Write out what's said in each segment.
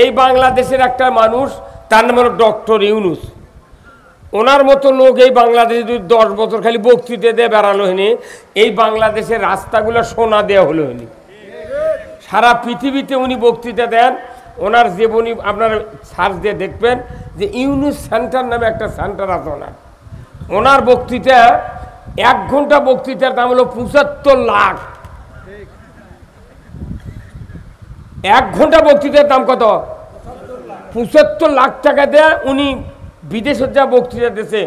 এই বাংলাদেশের একটা মানুষ, তার নাম হলো ডক্টর ইউনুস। ওনার মতো লোক এই বাংলাদেশে যদি 10 বছর খালি বক্তৃতা দিয়ে বেড়ালো হয়নি, এই বাংলাদেশের রাস্তাগুলো সোনা দেওয়া হলো হয়নি। সারা পৃথিবীতে উনি বক্তৃতা দেন। ওনার জীবনী আপনারা সার্চ দিয়ে দেখবেন যে ইউনুস সেন্টার নামে একটা সেন্টার আছে ওনার। ওনার বক্তৃতা 1 ঘন্টা বক্তৃতার দাম হলো 75 লাখ। 1 ঘন্টা বক্তৃতার দাম কত? 75 লাখ টাকা দেয়। উনি বিদেশে যা বক্তৃতা দিয়েছে,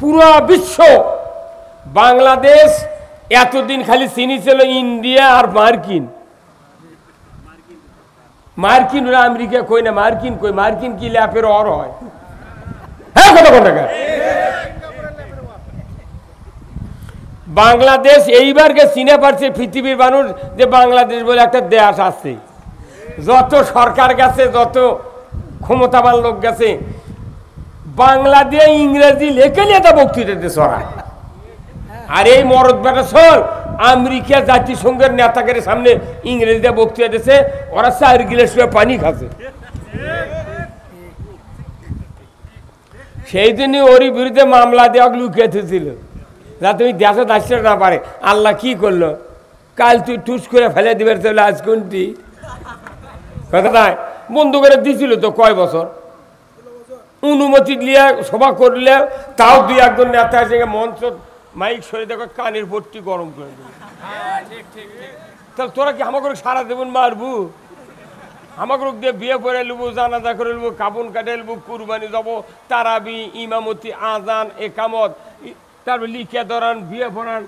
পুরো বিশ্ব বাংলাদেশ এতদিন খালি চিনি ছিল ইন্ডিয়া আর মার্কিন। মার্কিন ওরা আমেরিকা কই না, মার্কিন কই, মার্কিন কি ল্যাপের অর হয়? হ্যাঁ, কত টাকা বাংলাদেশ এইবারকে চিনে পারছে পৃথিবীর মানুষ যে বাংলাদেশ বলে একটা দেশ আছে। যত সরকার গেছে, যত ক্ষমতাবান লোক গেছে, বাংলা দিয়ে ইংরেজি লেখে নিয়ে তা বক্তৃতা দিয়েছে ওরা। আর এই মরদ বেটা সর আমেরিকা জাতিসংঘের নেতাদের সামনে ইংরেজি দিয়ে বক্তৃতা দিয়েছে, ওরা 4 গিলাস পানি খাচ্ছে। সেই দিনই ওরই বিরুদ্ধে মামলা দেওয়া লুকিয়ে ছিল, যা তুমি দেশে আসতে না পারে। আল্লাহ কি করলো? কাল তুই টুস করে ফেলে দিবে চলে আজ কোনটি কথা নাই বন্ধ করে দিছিল তো কয় বছর অনুমতি দিয়ে সভা করলে, তাও 2-1 জন নেতা এসে মঞ্চ মাইক সরে দেখো কানের ভর্তি গরম করে দেবে। তাহলে তোরা কি আমাকে সারা দেবেন মারবু? আমাকে দিয়ে বিয়ে করে নেবো, জানাজা করে নেবো, কাপন কাটে নেবো, কুরবানি যাবো, তারাবি, ইমামতি, আজান, একামত, তারপর লিখে ধরান, বিয়ে পড়ান,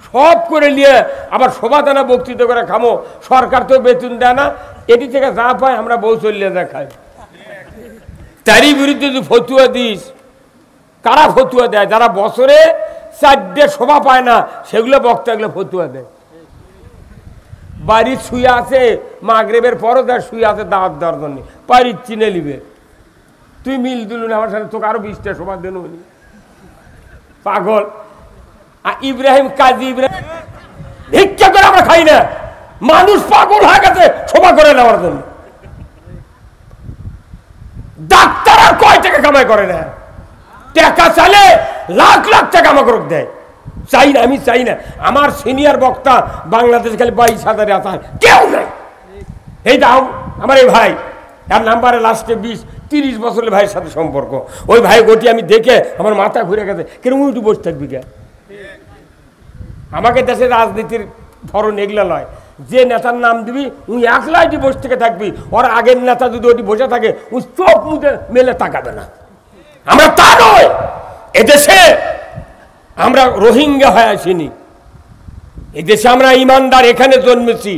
সব করে নিয়ে আবার সভাদানা বক্তৃতা করে খামো। সরকার তো বেতন দেয় না, এটি থেকে যা পায় আমরা বউ চলিয়ে দেখাই। তারই বিরুদ্ধে যদি ফতুয়া দিস, কারা ফতুয়া দেয়? যারা বছরে 4টে সভা পায় না, সেগুলো বক্তা এগুলো ফতুয়া দেয়। বাড়ির শুয়ে আছে, মাগরিবের পরও তার শুয়ে আছে দাওয়াত দেওয়ার জন্য, বাড়ির চিনে নিবে। তুই মিল দিল না আমার সাথে, তোকে আরো 20টা সভা দেন পাগল। আর ইব্রাহিম কাজী ইব্রাহিম ভিক্ষা করে আমরা খাই না, মানুষ পাগল হয়ে গেছে সভা করে নেওয়ার জন্য। ডাক্তার আর কয় টাকা কামাই করে না, টাকা চাইলে লাখ লাখ টাকা আমাকে দেয়। চাই না, আমি চাই না। আমার সিনিয়র বক্তা বাংলাদেশ খালি 22,000 আছে, কেউ নাই। এই দাও আমার এই ভাই, তার নাম্বারে লাস্টে 20-30 বছরের ভাইয়ের সাথে সম্পর্ক। ওই ভাই গোটি আমি দেখে আমার মাথা ঘুরে গেছে, কেন উঠে বসে থাকবি কে? আমাকে দেশের রাজনীতির ধরন এগুলো নয়। যে নেতার নাম দিবি উনি একলাইটি বসে থেকে থাকবি, ওর আগের নেতা যদি ওটি বসে থাকে উনি চোখ মুখে মেলে তাকাবে না। আমরা তা নয়। এদেশে আমরা রোহিঙ্গা হয়ে আসিনি, এদেশে আমরা ইমানদার, এখানে জন্মেছি।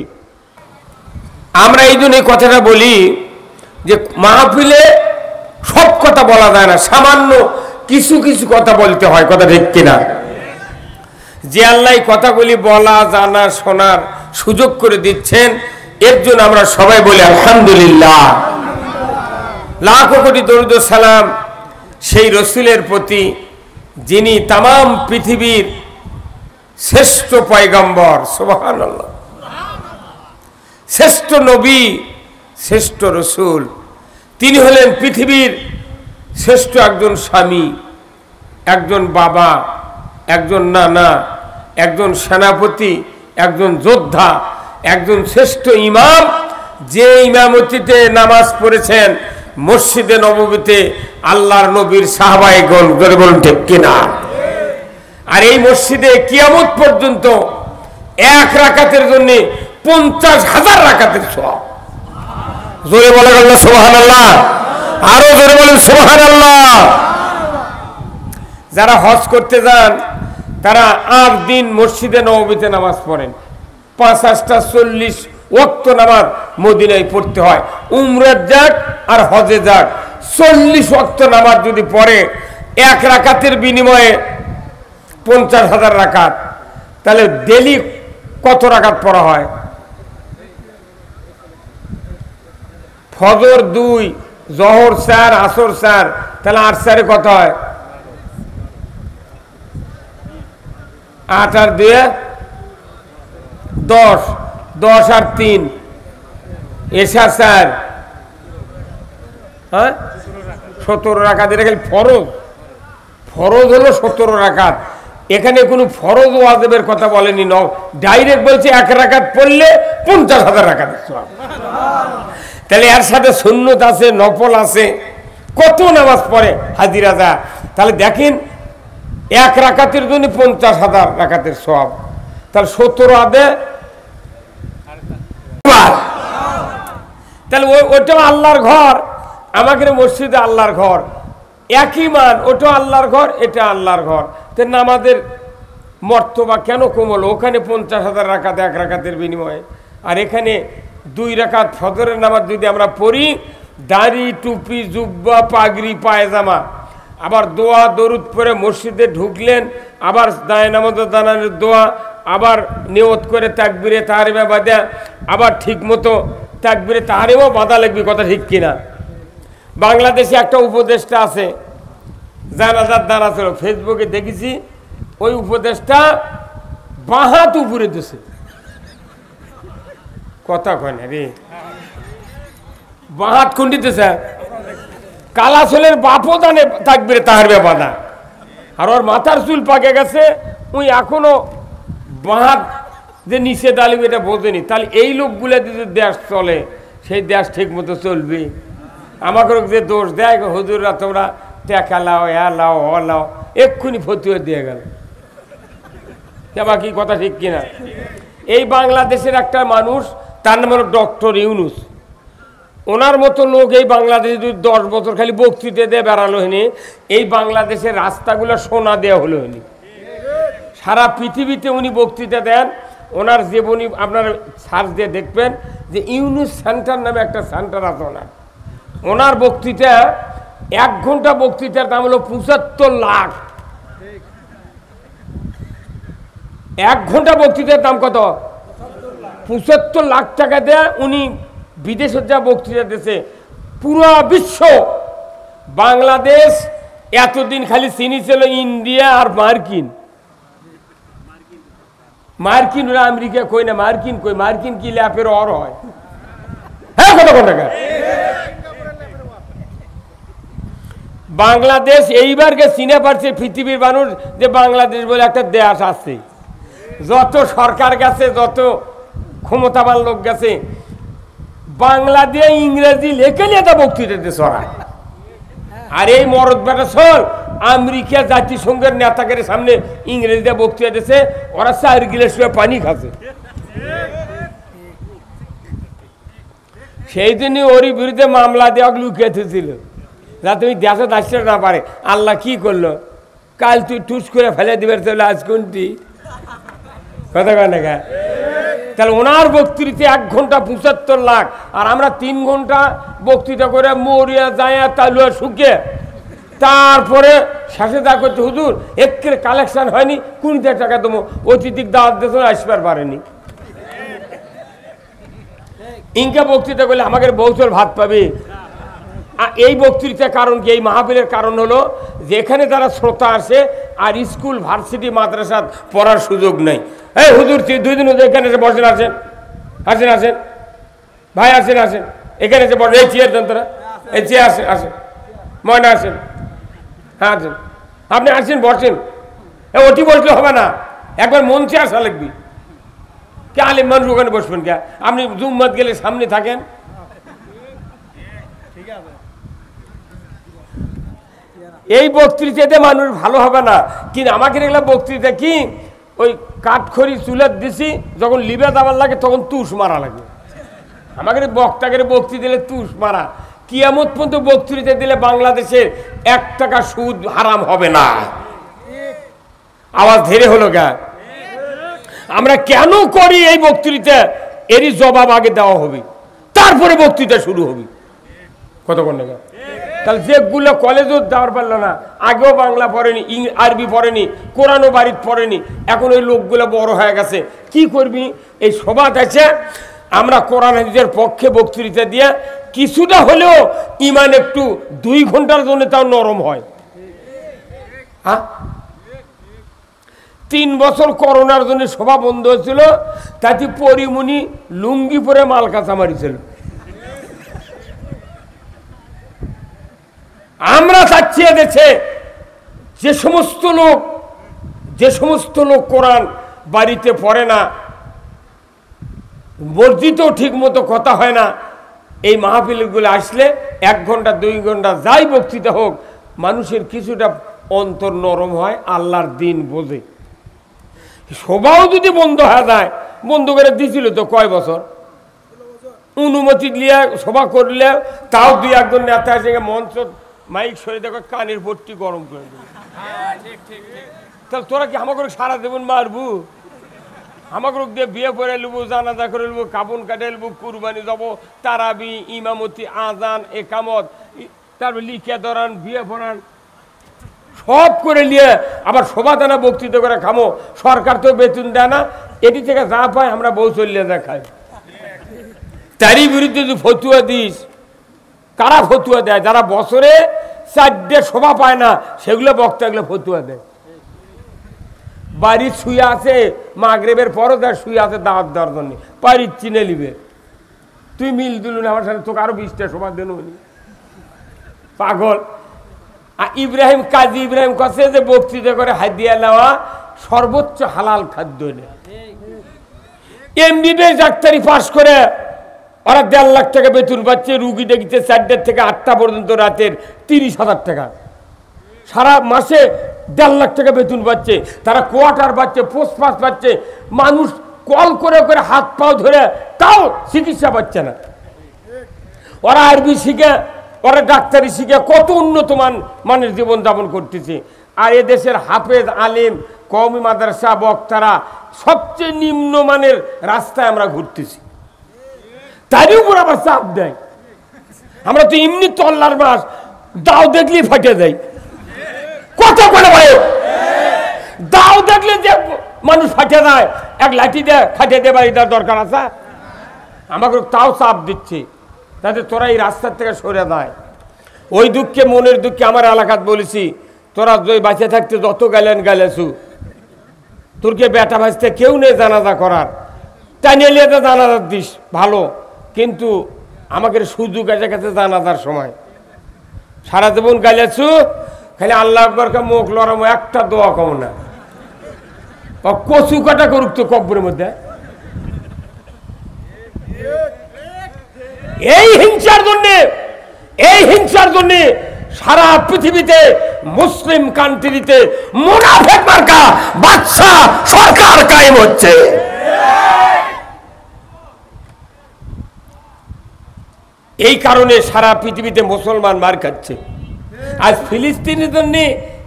আমরা এই জন্য এই কথাটা বলি যে মাহফিলে সব কথা বলা যায় না, সামান্য কিছু কিছু কথা বলতে হয়। কথা ঠিক কিনা? যে আল্লাহ কথাগুলি বলা, জানা, শোনার সুযোগ করে দিচ্ছেন, এর জন্য আমরা সবাই বলি আলহামদুলিল্লাহ। লাখো কোটি দরুদ ও সালাম সেই রসুলের প্রতি, যিনি তামাম পৃথিবীর শ্রেষ্ঠ পয়গম্বর, সুবহানাল্লাহ, শ্রেষ্ঠ নবী, শ্রেষ্ঠ রসুল। তিনি হলেন পৃথিবীর শ্রেষ্ঠ একজন স্বামী, একজন বাবা, একজন নানা, একজন সেনাপতি, একজন যোদ্ধা, একজন শ্রেষ্ঠ ইমাম, যে ইমামতিতে নামাজ পড়েছেন মসজিদে নববীতে আল্লাহর নবীর সাহাবায়ে-গণ। জোরে বলুন ঠিক কিনা? আর এই মসজিদে কিয়ামত পর্যন্ত 1 রাকাতের জন্য 50,000 রাকাতের সওয়াব। জোরে বলেন আল্লাহ সুবহানাল্লাহ, আরো জোরে বলেন সুবহানাল্লাহ। যারা হজ করতে যান তারা 8 দিন মসজিদে নববীতে নামাজ পড়েন। 50টা 40 ওয়াক্ত নামাজ মদিনায় পড়তে হয়। উমরার যাক আর হজে যাক, 40 ওয়াক্ত নামাজ যদি পড়ে 1 রাকাতের বিনিময়ে 50,000 রাকাত, তাহলে ডেলি কত রাকাত পড়া হয়? ফজর 2, জোহর 4, আসর 4, তাহলে 8 4 কত হয়? 8 আর 2 10, 10 আর 3 এশা 4, হ্যাঁ 17 রাকাত, এটা খালি ফরজ। ফরজ হলো 17 রাকাত। এখানে কোনো ফরজ ওয়াজিবের কথা বলেনি, ডাইরেক্ট বলছে 1 রাকাত পড়লে 50,000 রাকাত। তাহলে এর সাথে সুন্নত আছে, নফল আছে, কত নামাজ পড়ে হাজির রাজা। তাহলে দেখেন 1 রাকাতের জন্য 50,000 রাকাতের সওয়াব। তাহলে 17 আদে, তাহলে ওটাও আল্লাহর ঘর, আমাদের মসজিদে আল্লাহর ঘর, একই মান। ওটা আল্লাহর ঘর, এটা আল্লাহর ঘর। তো নামাজের মর্তবা কেন কমল? ওখানে 50,000 রাকাত 1 রাকাতের বিনিময়ে, আর এখানে 2 রাকাত ফজরের নামাজ যদি আমরা পড়ি, দাড়ি, টুপি, জুব্বা, পাগড়ি, পায়জামা, আবার দোয়া দরুদ পরে মসজিদে ঢুকলেন, আবার দায় নামাজে দাঁড়ানোর দোয়া, আবার নিয়ত করে তাকবীরে তাহরিমা বাঁধা, আবার ঠিক মতো তাকবীরে তাহরিমাও বাঁধা লাগবে, কথা ঠিক কিনা? বাংলাদেশে একটা উপদেষ্টা আছে, জানাজার দাঁড়া ছিল, ফেসবুকে দেখেছি, ওই উপদেষ্টা বাঁ হাত উপরে দিছে, কথা কয় না রে, বাঁ হাত কোন দিতেছে? কালাচলের বাপও জানে তাকবীরে তাহরিমা বাঁধা, আর ওর মাথার চুল পাকে গেছে, ওই এখনো বাঁ হাত যে নিচে দাঁড়িয়ে এটা বোঝেনি। তাহলে এই লোকগুলো যদি দেশ চলে, সেই দেশ ঠিক মতো চলবে। আমাকে যে দোষ দেয়, হুজুররা তোমরা টেকা লাও, লাও, লাও, এক্ষুনি ফতুয়া দিয়ে গেল, কি কথা ঠিক কিনা? এই বাংলাদেশের একটা মানুষ, তার নাম হলো ডক্টর ইউনুস। ওনার মতো লোক এই বাংলাদেশে যদি 10 বছর খালি বক্তৃতা দিয়ে বেড়ালো হয়নি, এই বাংলাদেশের রাস্তাগুলো সোনা দেওয়া হলো হয়নি। সারা পৃথিবীতে উনি বক্তৃতা দেন। ওনার জীবনী আপনারা সার্চ দিয়ে দেখবেন যে ইউনুস সেন্টার নামে একটা সেন্টার আছে ওনার। ওনার বক্তৃতা 1 ঘন্টা বক্তৃতার দাম হলো 75 লাখ। 1 ঘন্টা বক্তৃতার দাম কত? 75 লাখ টাকা দেয়। উনি বিদেশে যা বক্তৃতা দিয়েছে, পুরো বিশ্ব, বাংলাদেশ এতদিন খালি চিনি ছিল ইন্ডিয়া আর মার্কিন। মার্কিন ওরা আমেরিকা কই না, মার্কিন কই? মার্কিন কি ল্যাপের অর হয়? হ্যাঁ, কত টাকা? বাংলাদেশ এইবারকে চিনে পারছে পৃথিবীর মানুষ যে বাংলাদেশ বলে একটা দেশ আছে। যত সরকার গেছে, যত ক্ষমতাবান লোক গেছে, বাংলা দিয়ে ইংরেজি লেখে নিয়ে তা বক্তৃতা দিয়ে সরায়। আর এই মরদ বেটা সর আমেরিকা জাতিসংঘের নেতাদের সামনে ইংরেজি দিয়ে বক্তৃতা দিয়েছে, ওরা 4 গিলাস পানি খাচ্ছে। সেই জন্য ওরই বিরুদ্ধে মামলা দেওয়া লুকিয়ে ছিল, যা তুমি দেশে আসতে না পারে। আল্লাহ কি করলো? কাল তুই টুস করে ফেলে দিবে, চলে আজ কোনটি কথা কয় না? তাহলে ওনার বক্তৃতা 1 ঘন্টা 75 লাখ, আর আমরা 3 ঘন্টা বক্তৃতা করে মরিয়া যায় তালুয়া শুকে, তারপরে শেষে যা করছে, হুজুর একের কালেকশন হয়নি, 20 টাকা দেবো, অতিথিক দাওয়াত দিয়েছে, আসবার পারেনি। ইনকা বক্তৃতা করলে আমাকে বৌচল ভাত পাবে। এই বক্তৃতার কারণ কি? এই মাহফিলের কারণ হলো যেখানে যারা শ্রোতা আসে আর স্কুল, ভার্সিটি, মাদ্রাসা পড়ার সুযোগ নেই। এই হুজুর 2 দিন এখানে এসে বসেন, আসেন আসেন আসেন ভাই, আসেন আসেন, এখানে এসে বসেন, এই চেয়ার দেন তোরা, এই চেয়ার আসেন, আসেন ময়না আসেন, হ্যাঁ আসেন, আপনি আসেন বসেন। ওটি বসলে হবে না, একবার মঞ্চে আসা লাগবে। কে আলিম মানুষ ওখানে বসবেন কে? আপনি জুম্মাত গেলে সামনে থাকেন। এই বক্তৃতাতে মানুষ ভালো হবে না। কিন্তু আমাকে দেখলাম বক্তৃতা কি, ওই কাঠখড়ি চুলের দিছি, যখন লিবে দাবার লাগে তখন তুষ মারা লাগে। আমাকে বক্তাকে বক্তৃতা দিলে তুষ মারা। কিয়ামত পর্যন্ত বক্তৃতা দিলে বাংলাদেশের 1 টাকা সুদ হারাম হবে না। আওয়াজ ধীরে হলো গা? আমরা কেন করি এই বক্তৃতা, এরই জবাব আগে দেওয়া হবে, তারপরে বক্তৃতা শুরু হবে। কতক্ষণ না? তাহলে যেগুলো কলেজও যাওয়ার পারলো না, আগেও বাংলা পড়েনি, আরবি পড়েনি, কোরআনও বাড়ির পড়েনি, এখন ওই লোকগুলো বড় হয়ে গেছে, কি করবি? এই সবাত আছে, আমরা কোরআন হাদিসের পক্ষে বক্তৃতা দিয়ে কিছুটা হলেও ইমান একটু 2 ঘন্টার জন্য তাও নরম হয়। হ্যাঁ, 3 বছর করোনার জন্য সভা বন্ধ হয়েছিল, তাতে পরিমণি লুঙ্গি পরে মাল কাঁচা মারিছিল। আমরা চাচ্ছি এদেশে যে সমস্ত লোক কোরআন বাড়িতে পড়ে না, মসজিদেও ঠিক মতো কথা হয় না, এই মাহফিলগুলো আসলে 1 ঘন্টা 2 ঘন্টা যাই বক্তৃতা হোক, মানুষের কিছুটা অন্তর নরম হয়, আল্লাহর দিন বোঝে। সভাও যদি বন্ধ হয়ে যায়, বন্ধ করে দিছিল তো কয় বছর, অনুমতি দিয়ে সভা করলে তাও 2-1 নেতা এসে মঞ্চ মাইক সরে দেখো কানের পট্টি গরম করে দেবে। তাহলে তোরা কি আমাকে সারা দেবেন মারবু? আমাকে দিয়ে বিয়ে করে নেবো, জানাজা করে নেবো, কাবুন কাটে নেবো, কুরবানি যাবো, তারাবি, ইমামতি, আজান, একামত, তারপর লিখে ধরান, বিয়ে পড়ান, সব করে নিয়ে আবার সভাদানা বক্তৃতা করে খামো। সরকার তো বেতন দেয় না, এটি থেকে যা পায় আমরা বউ চলিয়ে দেখাই। তারই বিরুদ্ধে যদি ফতুয়া দিস, কারা ফতুয়া দেয়? যারা বছরে 4টে সভা পায় না, সেগুলো বক্তা এগুলো ফতুয়া দেয়। বাড়ির শুয়ে আছে, মাগরিবের পরও তার শুয়ে আছে দাওয়াত দেওয়ার জন্য, বাড়ির চিনে নিবে। তুই মিল দিল না আমার সাথে, তোকে আরো 20টা সভা দেন পাগল। ইব্রাহিম কাজী ইব্রাহিম কাছে যে বক্তৃতা করে হাদিয়া নেওয়া সর্বোচ্চ হালাল খাদ্য। এমবিবিএস ডাক্তারি পাস করে ওরা 1.5 লাখ টাকা বেতন পাচ্ছে, রুগী দেখিতে 4টা থেকে 8টা পর্যন্ত রাতের 30,000 টাকা, সারা মাসে 1.5 লাখ টাকা বেতন পাচ্ছে, তারা কোয়ার্টার পাচ্ছে, পোস্ট পাস পাচ্ছে, মানুষ কল করে করে হাত পাও ধরে তাও চিকিৎসা পাচ্ছে না। ওরা আরবি শিখে, ওরা ডাক্তারি শিখে কত উন্নত মানের জীবনযাপন করতেছে। আর এদেশের হাফেজ আলিম, কওমি মাদ্রাসা বক্তারা সবচেয়ে নিম্নমানের রাস্তায় আমরা ঘুরতেছি, তারই উপর আবার চাপ দেয়। আমরা তো এমনি তো আল্লাহর মাস, দাও দেখলেই ফাটে দেয়। কথা বলে ভাই, দাও দেখলে যে মানুষ ফাটে যায়, এক লাঠি দিয়ে ফাটিয়ে দেয়, বাড়ি দেওয়ার দরকার আছে? আমাকে তাও চাপ দিচ্ছে, তাতে তোরা এই রাস্তার থেকে সরে যায়। ওই দুঃখে, মনের দুঃখে আমার এলাকাত বলেছি, তোরা বাঁচে থাকতে যত গেলেছু, তোরকে বেটা ভাজতে কেউ নেই জানাজা করার, টানিয়ে নিয়ে জানাজা দিস ভালো, কিন্তু আমাকে সুযোগ আছে কাছে জানাজার সময় সারা জীবন গাইলেছু, খালি আল্লাহ আকবরকে মুখ লড়ামো, একটা দোয়া কম না, কচু কাটা করুক তো কব্বরের মধ্যে। এই হিংসার জন্য সারা পৃথিবীতে মুসলিম কান্ট্রিতে মুনাফিক মার্কা বাদশা সরকার কায়েম হচ্ছে। এই কারণে সারা পৃথিবীতে মুসলমান মার খাচ্ছে। আজ ফিলিস্তিনের জন্য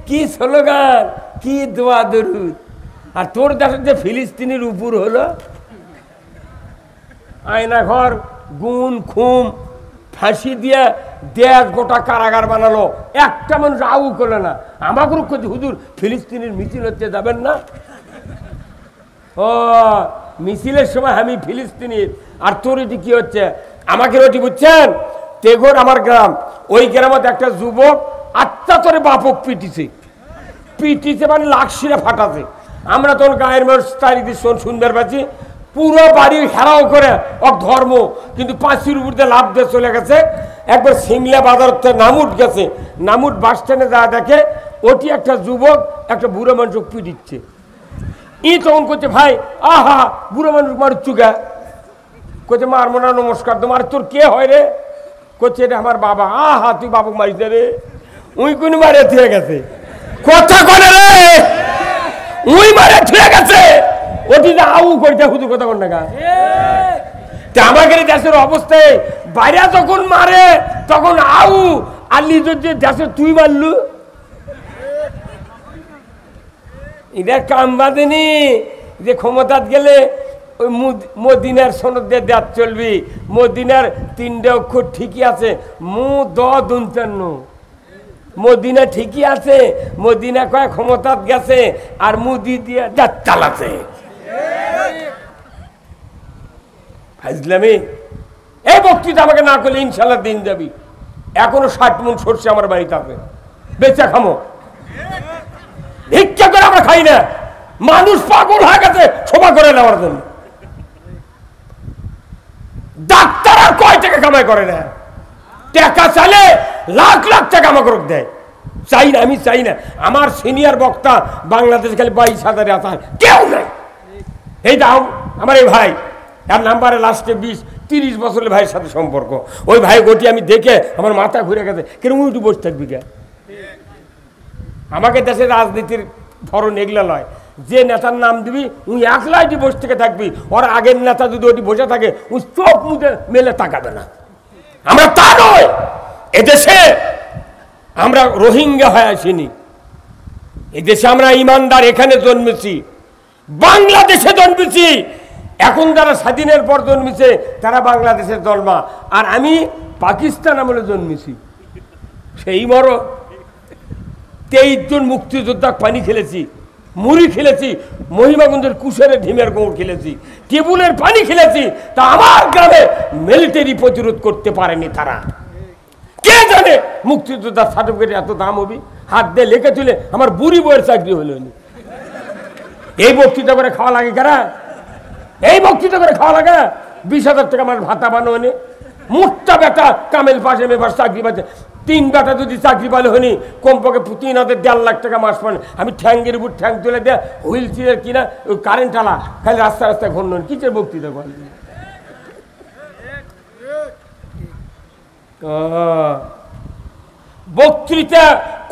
কি স্লোগান, কি দোয়া দরুদ, আর তোর দেশের যে ফিলিস্তিনের উপর হলো আয়না ঘর, গুণ খুম, ফাঁসি দিয়ে দেশ গোটা কারাগার বানালো, একটা মানুষ আউ করলো না। আমাকে রক্ষে হুজুর ফিলিস্তিনের মিছিল হচ্ছে, যাবেন না? ও মিছিলের সময় আমি ফিলিস্তিনির, আর তোর এটি কি হচ্ছে? আমাকে রটি বুঝছেন, তেঘর আমার গ্রাম, ওই গ্রামে একটা যুবক আত্মাতরে বাপক পিটিছে মানে লাকশিরে ফাটাছে। আমরা তখন গায়ের মানুষ তারিখে শুনবার পাচ্ছি, পুরো বাড়ি হেরাও করে ধর্ম, কিন্তু 5 উপর দিয়ে লাভ দিয়ে চলে গেছে। একবার সিংলা বাজার নামুট গেছে, নামুট বাস স্ট্যান্ডে যা দেখে ওটি একটা যুবক একটা বুড়ো মানুষ পিটিচ্ছে। তখন করছে, ভাই আহা বুড়ো মানুষ মার চুগা, করছে মারবো না, নমস্কার তোমার, তোর কে হয় রে? করছে এটা আমার বাবা। আহা তুই বাবুক মারিস রে, উই কোন মারে থুয়ে গেছে, কথা করে রে, উই মারে থুয়ে গেছে, ওটি আউ করতে হুজুর কথা কোন টাকা। আমাদের দেশের অবস্থায় বাইরে যখন মারে তখন আউ, আল্লি যদি দেশে তুই মারলু, এটা কাম বাঁধেনি যে ক্ষমতাত গেলে ওই মদিনার সনদ দিয়ে দেশ চলবি। মদিনার 3টে অক্ষর ঠিকই আছে, দ-দন্তান্ন, মদিনা ঠিকই আছে, মদিনা কয় ক্ষমতাত গেছে, আর মুদি দিয়ে দেশ চালাছে। ফাজলামি। এই বক্তৃতা আমাকে না করলে ইনশাল্লাহ দিন যাবি। এখনো 60 মণ সরষে আমার বাড়িতে আছে, বেচা খামো, ভিক্ষা করে আমরা খাই না। মানুষ পাগল হয়ে গেছে সভা করে নেওয়ার জন্য। ডাক্তার আর কয় টাকা কামাই করে না, টাকা চালে লাখ লাখ টাকা আমাকে দেয়, চাই না, আমি চাই না। আমার সিনিয়র বক্তা বাংলাদেশ খালি 22,000 আছে, কেউ নাই। এই দাও আমার এই ভাই, আর নাম্বারে লাস্টে 20-30 বছরের ভাইয়ের সাথে সম্পর্ক। ওই ভাই গোটি আমি দেখে আমার মাথা ঘুরে গেছে, কেন উঠে বসে থাকবি কে? আমাকে দেশের রাজনীতির ধরন এগুলো নয়, যে নেতার নাম দিবি উনি একলাই বসে থেকে থাকবি, ওর আগের নেতা যদি ওটি বসে থাকে উনি চোখ মুখে মেলে তাকাবে না। আমরা তা নয়, এদেশে আমরা রোহিঙ্গা হয়ে আসিনি, এদেশে আমরা ইমানদার, এখানে জন্মেছি, বাংলাদেশে জন্মেছি। এখন যারা স্বাধীনের পর জন্মেছে তারা বাংলাদেশের জন্মা, আর আমি পাকিস্তান আমলে জন্মেছি। সেই বড় 23 জন মুক্তিযোদ্ধা পানি খেলেছি, মুড়ি খেলেছি, মহিমাগঞ্জের কুশের ঢিমের গোড় খেলেছি, টেবুলের পানি খেলেছি। তা আমার গ্রামে মিলিটারি প্রতিরোধ করতে পারেনি তারা। কে জানে মুক্তিযোদ্ধার সার্টিফিকেট এত দাম হবে? হাত দিয়ে লেখে তুলে আমার বুড়ি বইয়ের চাকরি হলো। এই বক্তৃতা করে খাওয়া লাগে কারা? এই বক্তৃতা করে খাওয়া লাগে? 20,000 টাকা আমার ভাতা বানোনি, মোটটা বেটা কামেল পাশে মেপাশ চাকরি পাচ্ছে। 3 বেটা যদি চাকরি পালে হনি কমপক্ষে 3,500 লাখ টাকা মাস পান। আমি ঠ্যাঙ্গের উপর ঠ্যাং তুলে দেয়, হুইল চেয়ার কিনা, ওই কারেন্ট আলা, খালি রাস্তা রাস্তায় ঘন্নন। কিসের বক্তৃতা করে? বক্তৃতা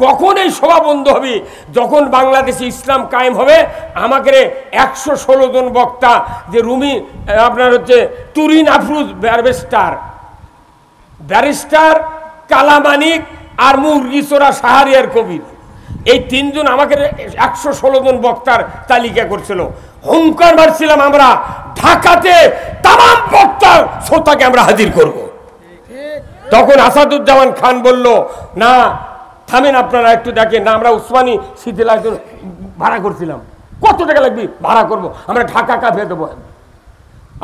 কখন এই সভা বন্ধ হবে? যখন বাংলাদেশে ইসলাম কায়েম হবে। আমাকে 116 জন বক্তা, যে রুমি আপনার হচ্ছে তুরিন আফরুজ ব্যারিস্টার কালামানিক আর মুরগিচোরা শাহরিয়ার কবির, এই 3 জন আমাকে 116 জন বক্তার তালিকা করছিল। হুঙ্কার মারছিলাম আমরা ঢাকাতে তামাম বক্তার শ্রোতাকে আমরা হাজির করব। তখন আসাদুজ্জামান খান বলল, না থামেন আপনারা একটু দেখেন না, আমরা উসমানী শীতলা ভাড়া করছিলাম, কত টাকা লাগবে? ভাড়া করব, আমরা ঢাকা কাঁপিয়ে দেবো।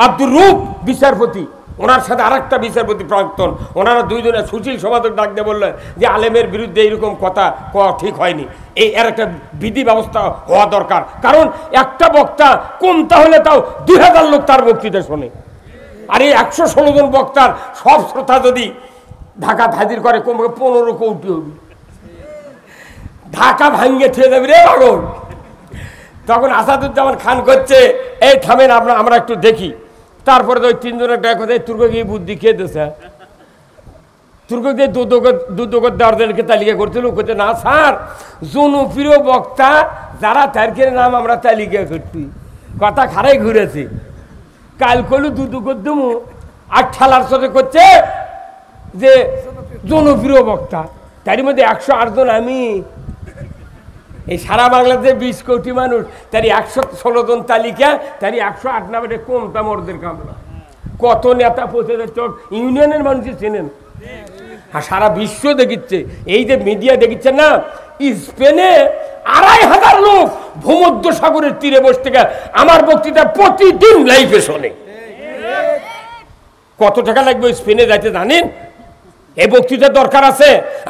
আব্দুর রূপ বিচারপতি, ওনার সাথে আরেকটা বিচারপতি প্রাক্তন, ওনারা 2 জনের সুশীল সমাজক ডাক দিয়ে বললেন যে আলেমের বিরুদ্ধে এইরকম কথা কওয়া ঠিক হয়নি, এর একটা বিধি ব্যবস্থা হওয়া দরকার। কারণ একটা বক্তা কম তাহলে তাও 2000 লোক তার বক্তৃতা শোনে, আর এই 116 জন বক্তার সব শ্রোতা যদি ঢাকা হাজির করে কমপক্ষে 15 কোটি হবে, ঢাকা ভাঙ্গে ঠেয়ে যাবে রে পাগল। তখন আসাদুজ্জামান খান করছে, এই থামেন আমরা একটু দেখি। তারপরে তো ওই 3 জনের ডাক কথা, তুর্ক গিয়ে বুদ্ধি খেয়ে দিয়েছে, তুর্ক দিয়ে দুদকর দেওয়ারদেরকে তালিকা করছিল। করছে না স্যার, জনপ্রিয় বক্তা যারা তারকের নাম আমরা তালিকা করছি, কথা খারাই ঘুরেছে। কাল কলু দুদকর দমু আর ঠেলার সাথে করছে যে জনপ্রিয় বক্তা, তারই মধ্যে 108 জন আমি। এই সারা বাংলাদেশে 20 কোটি মানুষ, তারই 116 জন তালিকা, তারই 108 নামে কমতা মরদের কামনা। কত নেতা পৌঁছে যাচ্ছে, ইউনিয়নের মানুষই চেনেন, আর সারা বিশ্ব দেখিচ্ছে। এই যে মিডিয়া দেখিচ্ছে না, স্পেনে 2,500 লোক ভূমধ্য সাগরের তীরে বসে থেকে আমার বক্তৃতা প্রতিদিন লাইভে শোনে। কত টাকা লাগবে স্পেনে যাইতে জানেন? এই বক্তৃতার দরকার আছে।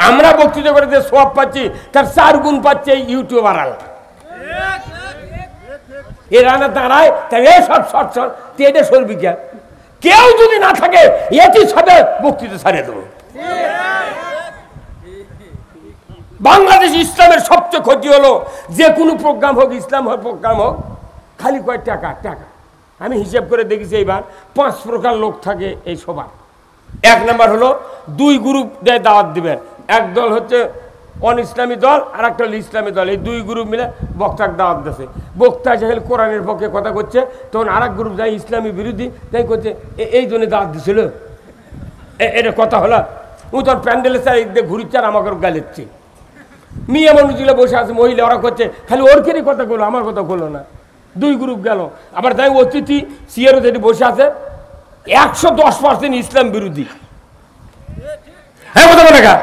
আমরা বক্তৃতা করে যে সওয়াব পাচ্ছি তার 4 গুণ পাচ্ছে এই ইউটিউবার আলা। এ রানা দাঁড়ায় তাই সব শর্ট শর্ট তেটে সরবি কে? কেউ যদি না থাকে একই সাথে বক্তৃতা ছাড়িয়ে দেবো। বাংলাদেশ ইসলামের সবচেয়ে ক্ষতি হলো, যে কোনো প্রোগ্রাম হোক, ইসলাম হোক প্রোগ্রাম হোক, খালি কয় টাকা টাকা। আমি হিসেব করে দেখেছি এইবার 5 প্রকার লোক থাকে এই সভা। 1 নাম্বার হলো 2 গ্রুপ দিয়ে দাওয়াত দিবেন। এক দল হচ্ছে অন ইসলামী দল, আর একটা হলো ইসলামী দল। এই 2 গ্রুপ মিলে বক্তার দাওয়াত দিচ্ছে। বক্তা যেখানে কোরআনের পক্ষে কথা করছে, তখন আর এক গ্রুপ যায় ইসলামী বিরোধী, তাই করছে এই জন্য দাওয়াত দিছিল। এটা কথা হলো। ও তোর প্যান্ডেলের চার একদিকে ঘুরিচ্ছে আর আমাকে গালেচ্ছে। মেয়ে মানুষগুলো বসে আছে, মহিলা, ওরা করছে খালি ওর কেরই কথা বললো, আমার কথা বললো না। 2 গ্রুপ গেল। আবার তাই অতিথি সিয়ারও যেটি বসে আছে 110% ইসলাম বিরোধী। হ্যাঁ, কথা বলে গা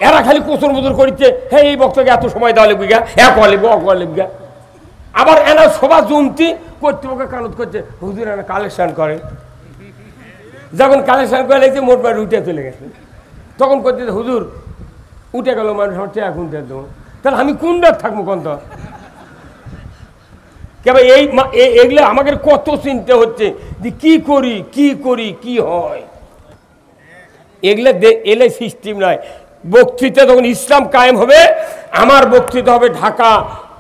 এরা খালি কোচর মোচর করছে, হ্যাঁ এই বক্তাকে এত সময় দেওয়া লিখবি গা, এক লিখবো অক লিখবি গা। আবার এনা সভা জমতি কর্তৃপক্ষ কানত করছে, হুজুর এনা কালেকশন করে। যখন কালেকশন করে লেগেছে মোটমাট উঠে চলে গেছে, তখন করছে হুজুর উঠে গেল মানুষ, আমার টাকা কোনটা দেবো? তাহলে আমি কোনটা থাকবো কোন? তো কেবল এইগুলো আমাদের কত চিন্তা হচ্ছে যে কি করি কি হয়। এগুলো এলে সিস্টেম নয়। বক্তৃতা যখন ইসলাম কায়েম হবে, আমার বক্তৃতা হবে ঢাকা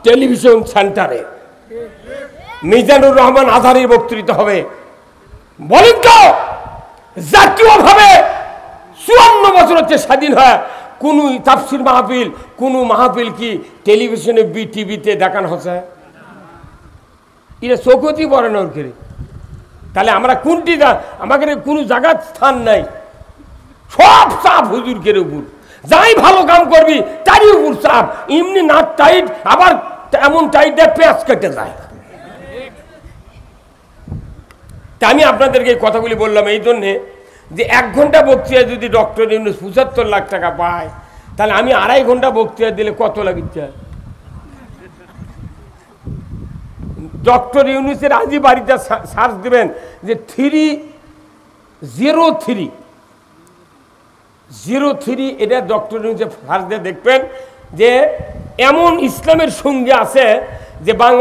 টেলিভিশন সেন্টারে, মিজানুর রহমান আজহারীর বক্তৃতা হবে। বলেন তো, জাতীয়ভাবে 54 বছর হচ্ছে স্বাধীন হয়, কোন তাফসির মাহফিল, কোন মাহফিল কি টেলিভিশনে টিভিতে দেখানো হচ্ছে? এটা চৌকতি পড়ে না ওর করে। তাহলে আমরা কোনটি, আমাদের কোনো জায়গার স্থান নাই, সব চাপ হুজুরকের উপর। যাই ভালো কাম করবি তারই উপর চাপ, এমনি নাক টাইট, আবার এমন টাইট দেয় পেঁয়াজ কেটে যায়। তা আমি আপনাদেরকে এই কথাগুলি বললাম এই জন্যে যে 1 ঘন্টা বক্তৃতা যদি ডক্টর ইউনূস 75 লাখ টাকা পায়, তাহলে আমি 2.5 ঘন্টা বক্তৃতা দিলে কত লাগিচ্ছে? ডক্টর ইউনূসের আজই বাড়িতে সার্চ দেবেন যে 303 এটা ডক্টর ইউনূসের সার্চ দিয়ে দেখবেন যে এমন ইসলামের সঙ্গে আছে যে বাংলা